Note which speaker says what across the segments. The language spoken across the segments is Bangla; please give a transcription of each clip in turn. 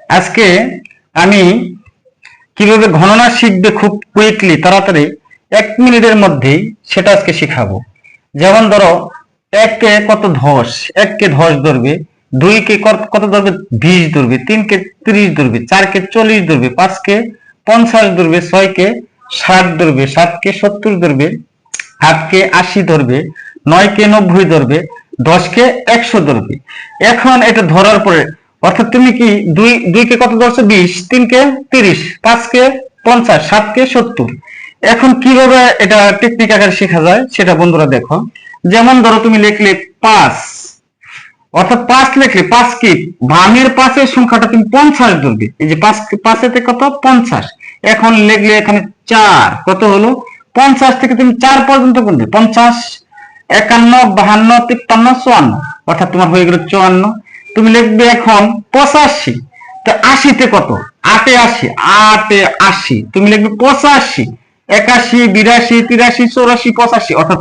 Speaker 1: আজকে আমি কিভাবে গণনা শিখবে খুব কুইকলি তাড়াতাড়ি 1 মিনিটের মধ্যেই সেটা আজকে শিখাবো। যেমন ধরো, 1 কে কত 10, 1 কে 10 ধরবে, 2 কে কত ধরবে 20 ধরবে, 3 কে 30 ধরবে, 4 কে 40 ধরবে, 5 কে 50 ধরবে, 6 কে 60 ধরবে, 7 কে 70 ধরবে, 8 কে 80 ধরবে, 9 কে 90 ধরবে, 10 কে 100 ধরবে। এখন এটা ধরার পরে অর্থাৎ তুমি কি 2 কে কত ধরছো 20, 3 কে 30, 5 কে 50, 7 কে 70। এখন কিভাবে এটা টেকনিক আকারে শেখা যায় সেটা বন্ধুরা দেখো। যেমন ধরো তুমি লিখলে 5, অর্থাৎ 5 লিখলে 5 কি বামের পাশের সংখ্যাটা তুমি 50 ধরবে। এই যে 5 কত 50। এখন লিখলে এখানে 4 কত হলো 50 থেকে তুমি 4 পর্যন্ত গুনবে। 50, 51, 52, 53, 54, অর্থাৎ তোমার হয়ে গেল 54। তুমি লিখবে এখন 85। তো 80 তে কত 8 এ 80, 8 এ 80 তুমি লিখবে 85, 81, 82, 83, 84, 85, অর্থাৎ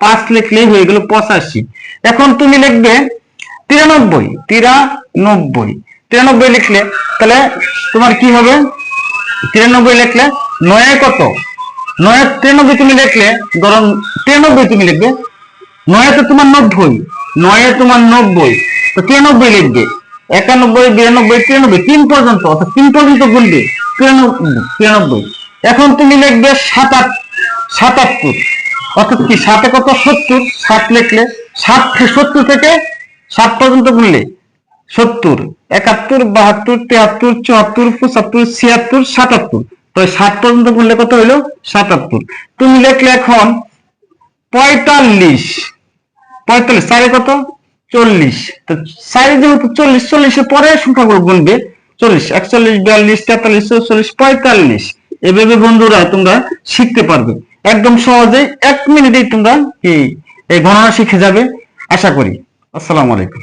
Speaker 1: 5 লিখলেই হয়ে গেল 85। এখন তুমি লিখবে 93 লিখলে তাহলে তোমার কি হবে 93 লিখলে 9 কত 9 93 তুমি লিখলে ধরো 93 তুমি লিখবে, 9 তে তোমার 90, 9 তোমার 90, তো 93 লিখবে। 91, 92, 93, 3 পর্যন্ত, অর্থাৎ 3 পর্যন্ত গুনবে 93। এখন তুমি লিখবে 77, অর্থাৎ কি 7 কত 70, 7 লিখলে 70 থেকে 7 পর্যন্ত গুনলে 70, 71, 72, 73, 74, 75, 76, 77। তো 7 পর্যন্ত গুনলে কত হইলো 77। তুমি লিখলে এখন 45, 4 কত 40, তো 4 যেহেতু 40, 40 এর পরে সংখ্যাগুলো গুনবে 40, 41, 42, 43, 44, 45। এভাবে বন্ধুরা তোমরা শিখতে পারবে একদম সহজেই। 1 মিনিটেই তোমরা এই গণনা শিখে যাবে আশা করি। আসসালামু আলাইকুম।